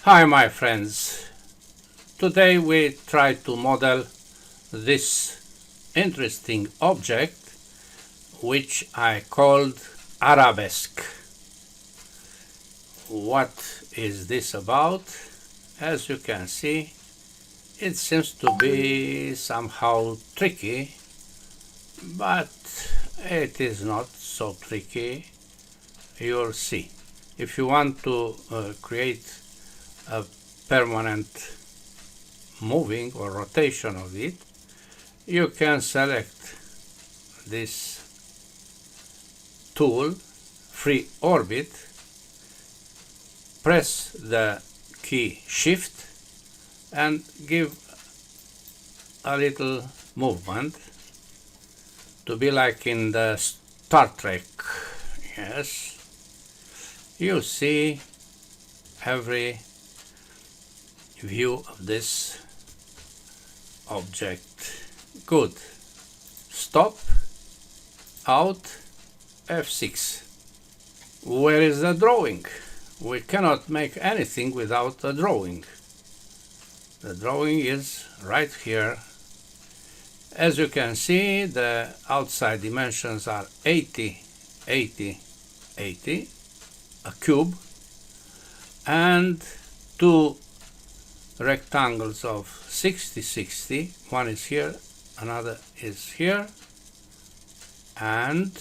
Hi my friends, today we try to model this interesting object which I called arabesque. What is this about? As you can see, it seems to be somehow tricky, but it is not so tricky. You'll see. If you want to create a permanent moving or rotation of it, you can select this tool, free orbit, press the key shift and give a little movement to be like in the Star Trek. Yes, you see every view of this object. Good. Stop, out, F6. Where is the drawing? We cannot make anything without a drawing. The drawing is right here. As you can see, the outside dimensions are 80, 80, 80, a cube, and two rectangles of 60, 60. One is here, another is here, and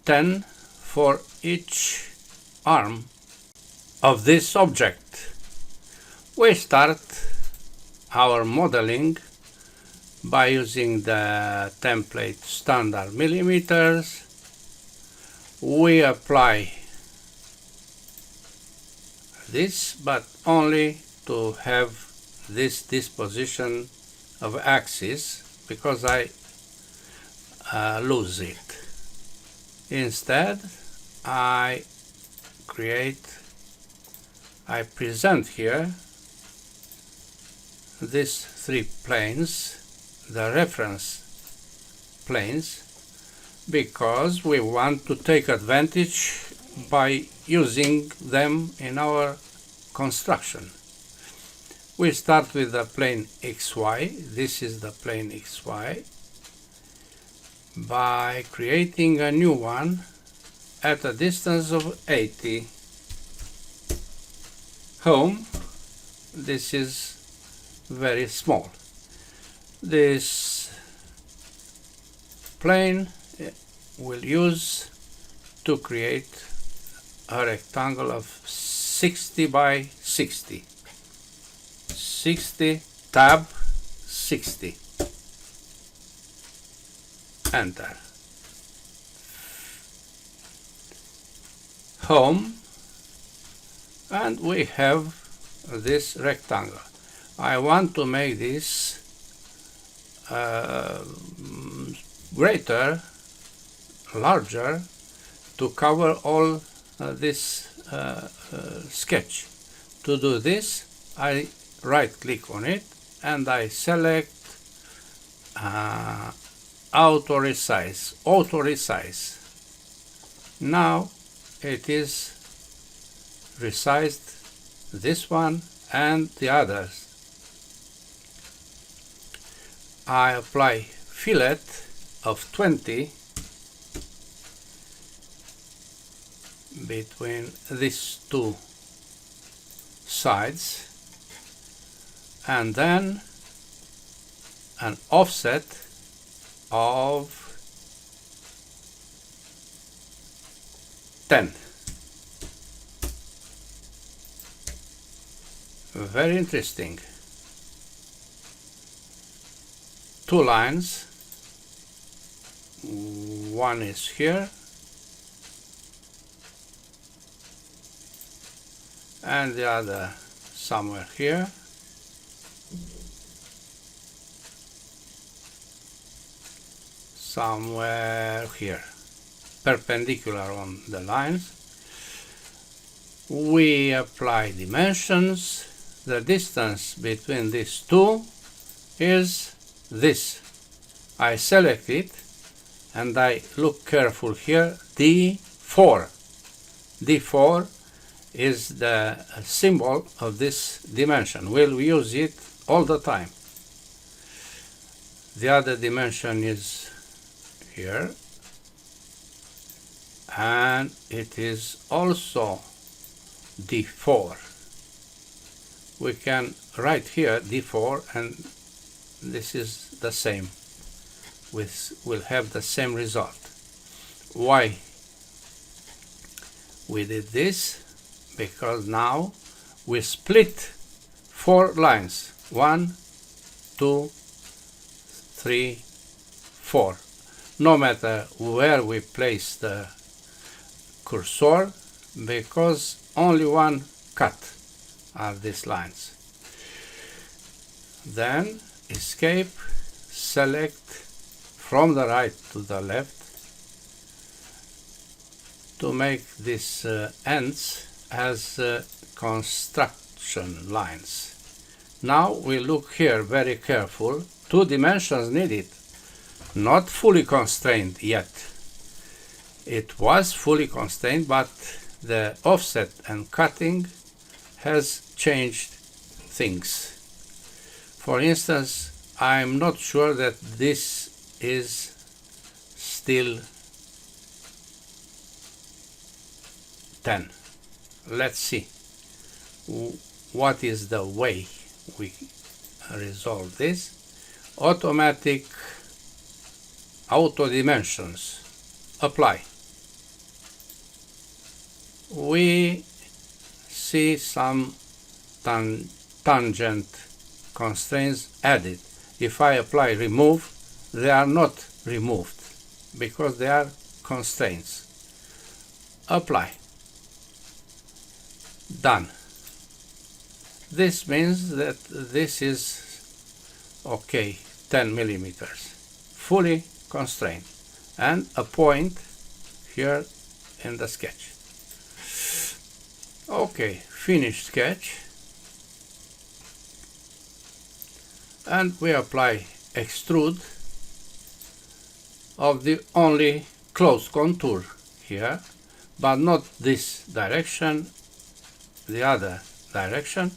10 for each arm of this object. We start our modeling by using the template standard millimeters. We apply this, but only to have this disposition of axis, because I lose it. Instead, I present here these three planes, the reference planes, because we want to take advantage by using them in our construction. We start with the plane XY. This is the plane XY. By creating a new one at a distance of 80. Home. This is very small. This plane will use to create a rectangle of 60 by 60. 60 tab 60. Enter. Home, and we have this rectangle. I want to make this greater, larger, to cover all this sketch. To do this, I right click on it and I select auto resize. Now it is resized, this one and the others. I apply fillet of 20 between these two sides, and then an offset of 10. Very interesting. Two lines. One is here and the other somewhere here. Somewhere here, perpendicular on the lines. We apply dimensions. The distance between these two is this. I select it and I look careful here, D4. D4 is the symbol of this dimension. We'll use it all the time. The other dimension is here, and it is also D4. We can write here D4, and this is the same. We'll have the same result. Why we did this? Because now we split 4 lines. 1, 2, 3, 4. No matter where we place the cursor, because only one cut are these lines. Then escape, select from the right to the left to make these ends as construction lines. Now we look here very careful. 2 dimensions needed, not fully constrained yet. It was fully constrained, but the offset and cutting has changed things. For instance, I'm not sure that this is still 10. Let's see what is the way we resolve this. Automatic auto dimensions, apply. We see some tangent constraints added. If I apply remove, they are not removed because they are constraints. Apply. Done. This means that this is okay, 10 millimeters, fully constrained, and a point here in the sketch. Okay, finish sketch, and we apply extrude of the only closed contour here, but not this direction, the other direction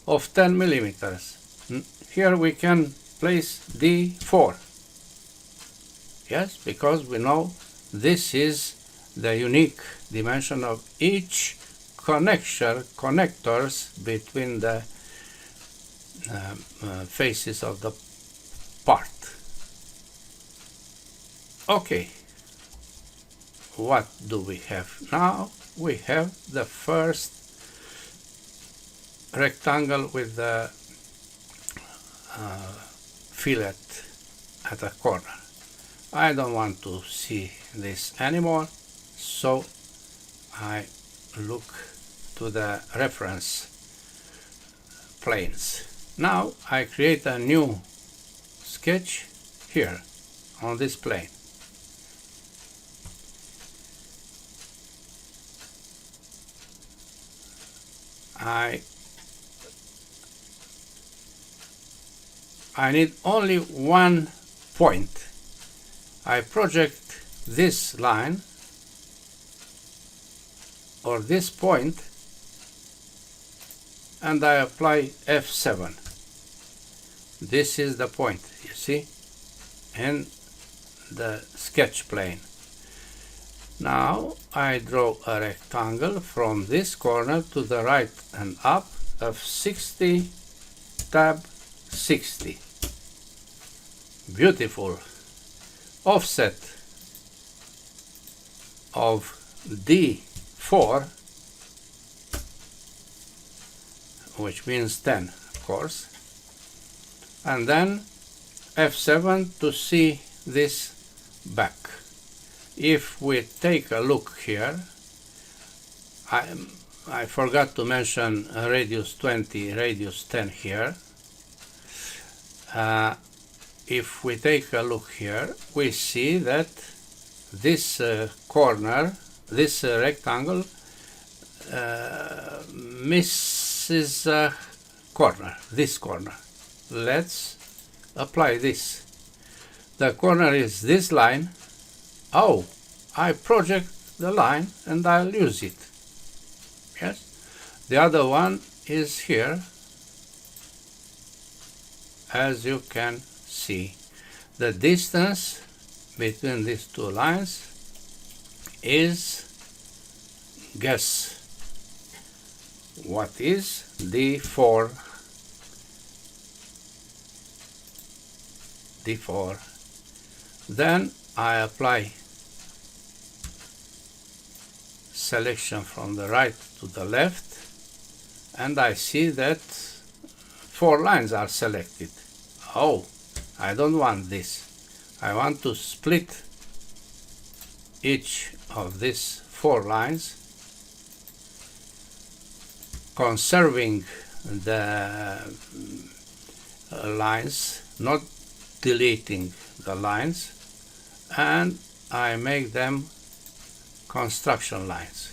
of 10 millimeters. Here we can place D4. Yes, because we know this is the unique dimension of each connectors between the faces of the part. Okay, what do we have now? We have the first rectangle with the fillet at the corner. I don't want to see this anymore, so I look to the reference planes. Now I create a new sketch here on this plane. I need only one point. I project this line or this point, and I apply F7. This is the point, you see, in the sketch plane. Now I draw a rectangle from this corner to the right and up of 60 tab 60. Beautiful. Offset of D4, which means 10, of course, and then F7 to see this back. If we take a look here, I forgot to mention radius 20, radius 10 here. If we take a look here, we see that this corner, this rectangle misses a corner, this corner. Let's apply this. The corner is this line. Oh, I project the line and I'll use it. Yes, The other one is here, as you can see. The distance between these two lines is, guess what is, D4. Then I apply selection from the right to the left, and I see that 4 lines are selected. Oh, I don't want this. I want to split each of these 4 lines, conserving the lines, not deleting the lines, and I make them construction lines.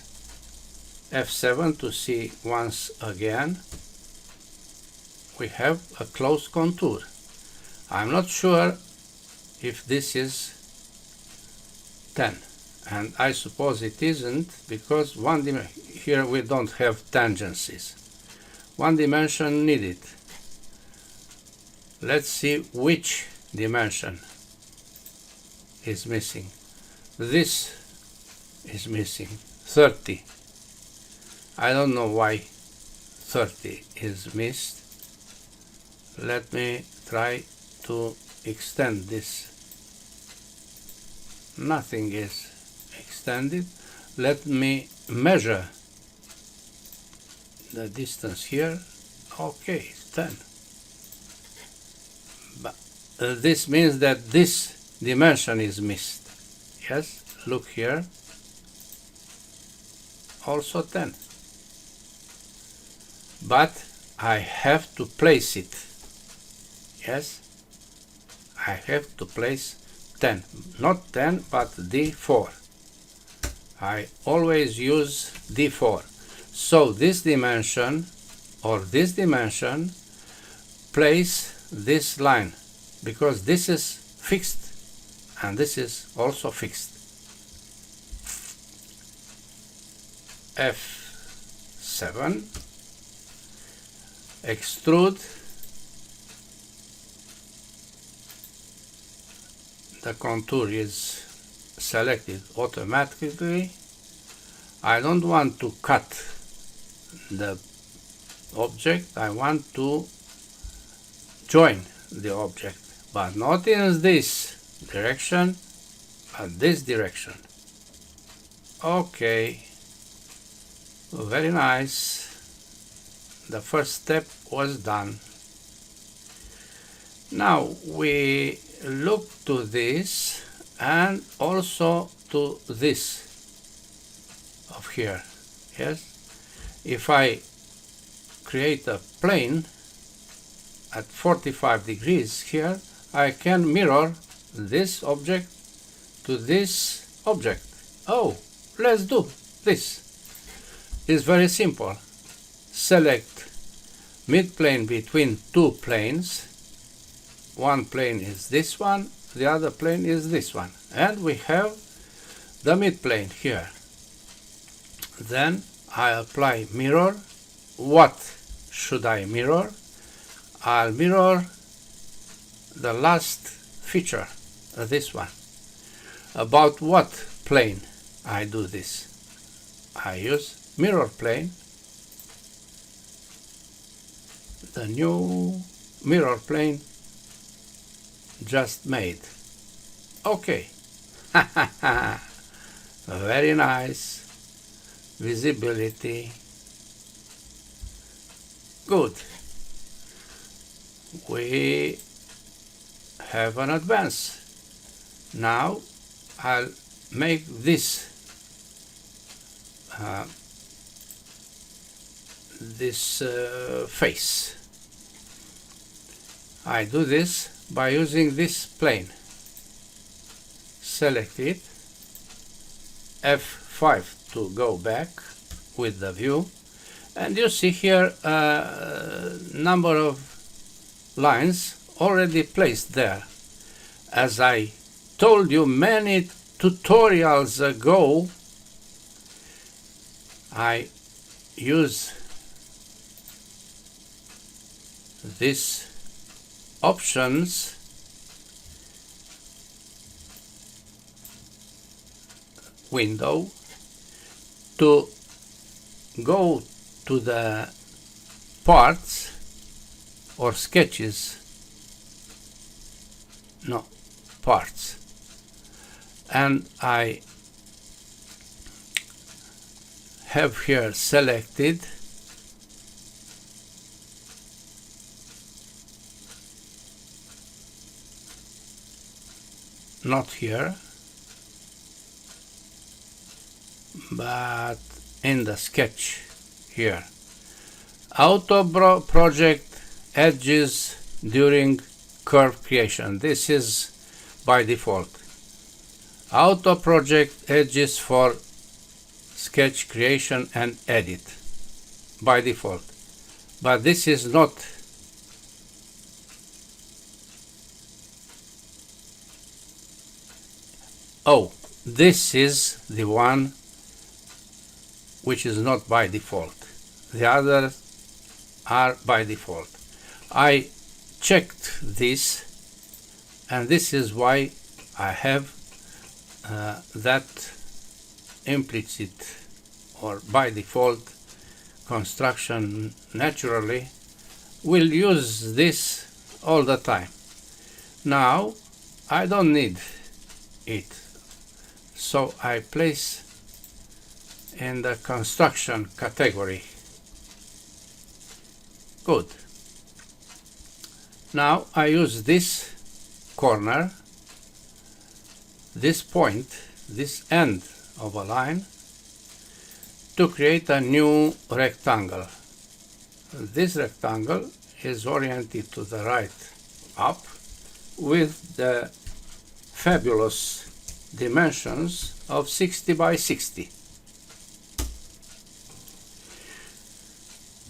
F7 to see once again we have a close contour. I'm not sure if this is 10, and I suppose it isn't, because here we don't have tangencies. One dimension needed. Let's see which dimension is missing. This is missing, 30. I don't know why 30 is missed. Let me try to extend this. Nothing is extended. Let me measure the distance here. Okay, it's 10. But this means that this dimension is missed. Yes, look here. Also 10. But I have to place it. Yes, I have to place 10. Not 10, but D4. I always use D4. So this dimension, or this dimension, place this line, because this is fixed and this is also fixed. F7, extrude the contour is selected automatically. I don't want to cut the object, I want to join the object, but not in this direction, but this direction. Okay, very nice. The first step was done. Now we look to this and also to this of here. Yes, if I create a plane at 45 degrees here, I can mirror this object to this object. Oh, let's do this. It's very simple. Select midplane between two planes. One plane is this one, the other plane is this one, and we have the midplane here. Then I apply mirror. What should I mirror? I'll mirror the last feature, this one. About what plane I do this? I use mirror plane, the new mirror plane just made. Okay. Very nice. Visibility. Good. We have an advance. Now I'll make this face. I do this by using this plane. Select it, F5 to go back with the view, and you see here a number of lines already placed there. As I told you many tutorials ago, I use this options window to go to the parts or sketches, no, parts, and I have here selected not here but in the sketch here, auto project edges during curve creation. This is by default. Auto project edges for sketch creation and edit by default, but this is not this is the one which is not by default. The others are by default. I checked this, and this is why I have that implicit or by default construction naturally will use this all the time. Now I don't need it, so I place in the construction category. Good. Now I use this corner, this point, this end of a line to create a new rectangle. This rectangle is oriented to the right up with the fabulous dimensions of 60 by 60.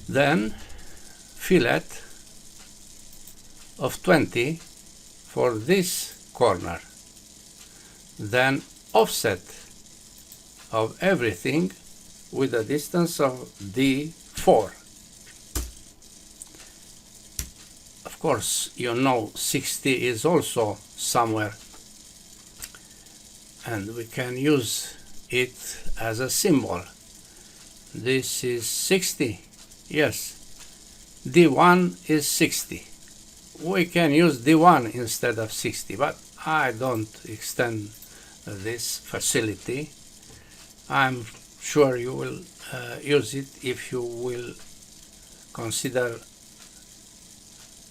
Then fillet of 20 for this corner. Then offset of everything with a distance of D4. Of course, you know 60 is also somewhere, and we can use it as a symbol. This is 60. Yes, D1 is 60. We can use D1 instead of 60, but I don't extend this facility. I'm sure you will use it if you will consider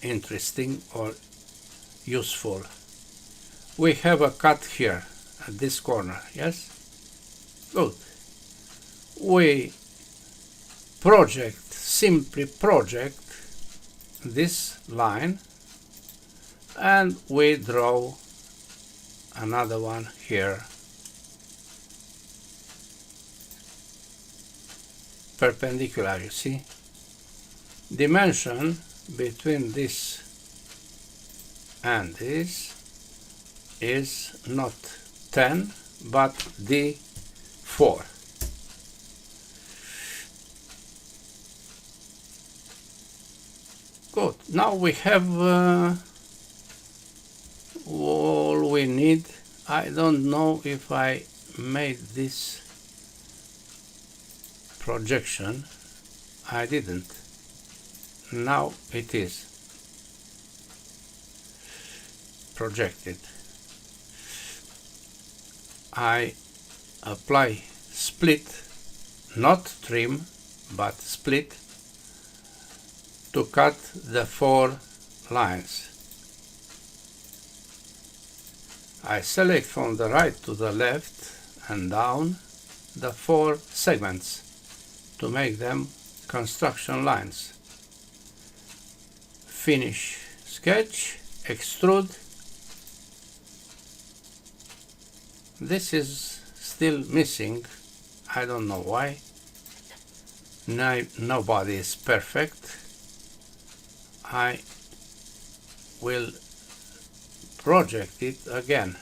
interesting or useful. We have a cut here at this corner, yes? Good. We simply project this line, and we draw another one here, perpendicular, you see. Dimension between this and this is not 10 but D4. Good. Now we have all we need. I don't know if I made this projection. I didn't. Now it is projected. I apply split, not trim, but split, to cut the 4 lines. I select from the right to the left and down the 4 segments to make them construction lines. Finish sketch, extrude. This is still missing. I don't know why. Nobody is perfect. I will project it again.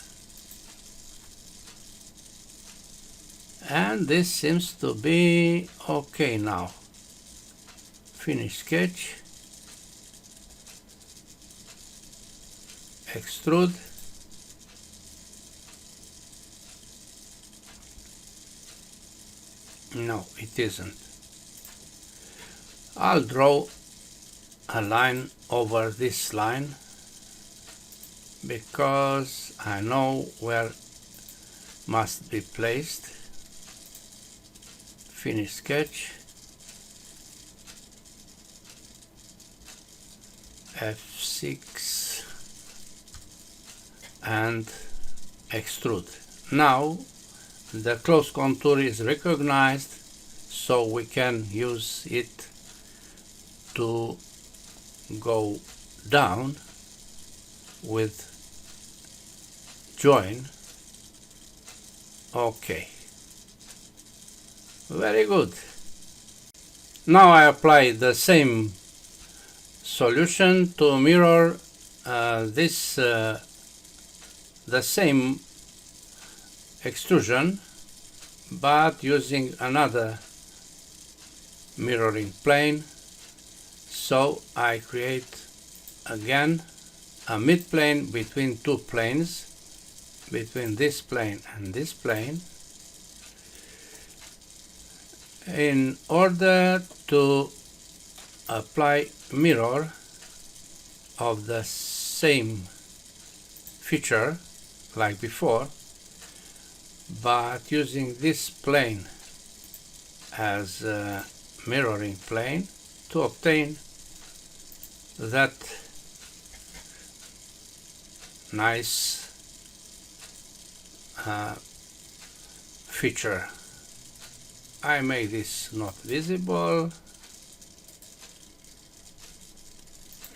And this seems to be okay now. Finish sketch. extrude. No, it isn't. I'll draw a line over this line because I know where must be placed. Finish sketch. F6 and extrude. Now the close contour is recognized, so we can use it to go down with join. Okay, very good. Now I apply the same solution to mirror the same extrusion, but using another mirroring plane. So I create again a mid-plane between two planes, between this plane and this plane, in order to apply mirror of the same feature like before, but using this plane as a mirroring plane to obtain that nice feature. I make this not visible.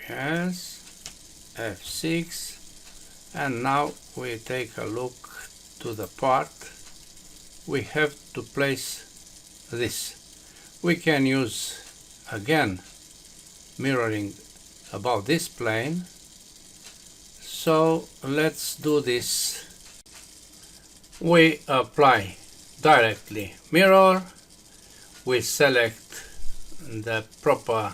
Yes, F6, and now we take a look to the part. We have to place this. We can use again mirroring above this plane. So let's do this. We apply directly mirror. We select the proper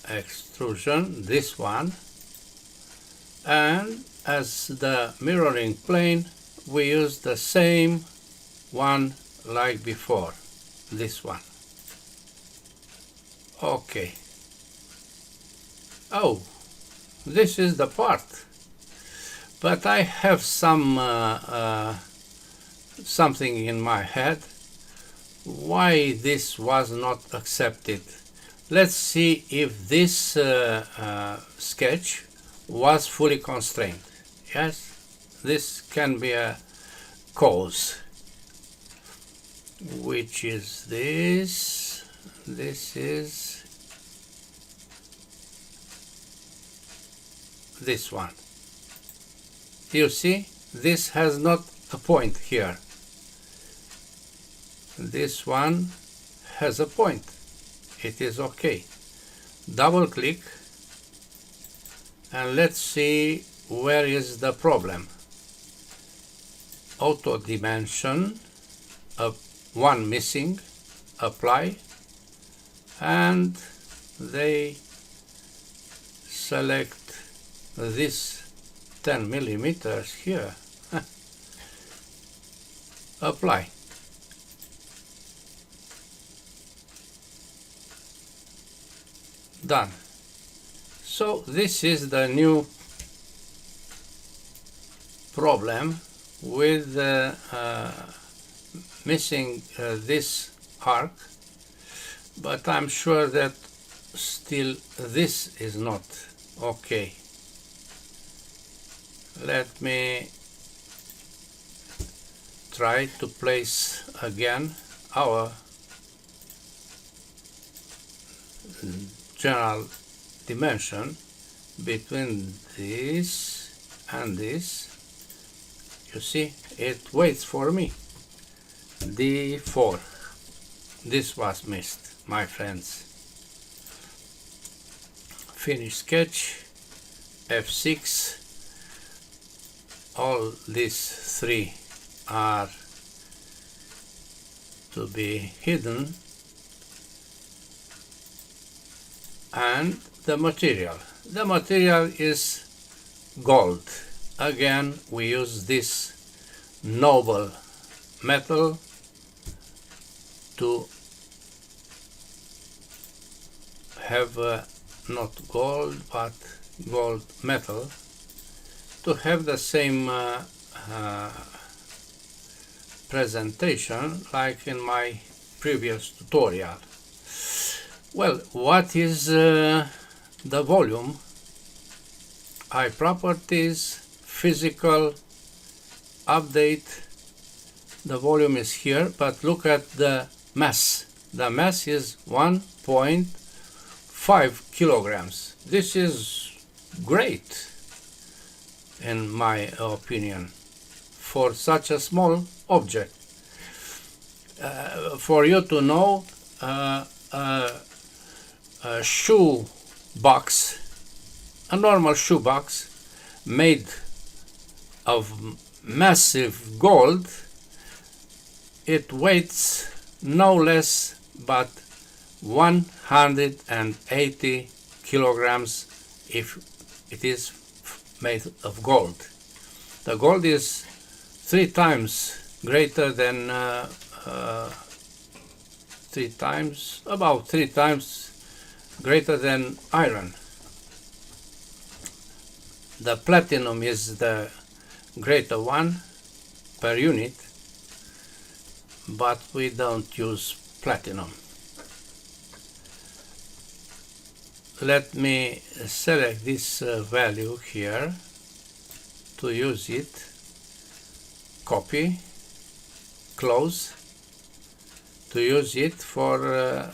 extrusion, this one, and as the mirroring plane we use the same one like before, this one. Okay. Oh, this is the part, but I have some something in my head why this was not accepted. Let's see if this sketch was fully constrained. Yes, this can be a cause. Which is this? This is this one. You see, this has not a point here. This one has a point. It is okay. Double click and let's see where is the problem. Auto dimension, one missing, apply, and they select this 10 millimeters here. Apply. Done. So this is the new problem with missing this arc, but I'm sure that still this is not okay. Let me try to place again our general dimension between this and this. You see, it waits for me. D4. This was missed, my friends. Finish sketch. F6. All these three are to be hidden, and the material. The material is gold. Again, we use this noble metal to have not gold but gold metal, to have the same presentation like in my previous tutorial. Well, what is the volume? High properties, physical, update. The volume is here, but look at the mass. The mass is 1.5 kilograms. This is great, in my opinion, for such a small object. For you to know, a shoe box, a normal shoe box made of massive gold, it weighs no less but 180 kilograms if it is made of gold. The gold is 3 times greater than about 3 times greater than iron. The platinum is the greater one per unit, but we don't use platinum. Let me select this value here to use it, copy, close, to use it for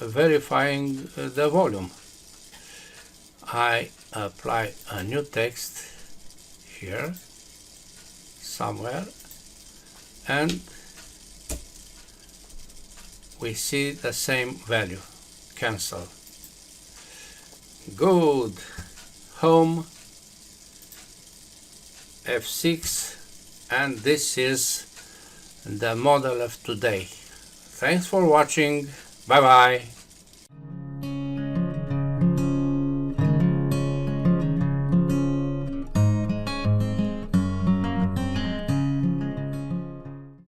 verifying the volume. I apply a new text here somewhere, and we see the same value. Cancel. Good. Home, F6, and this is the model of today. Thanks for watching. Bye bye.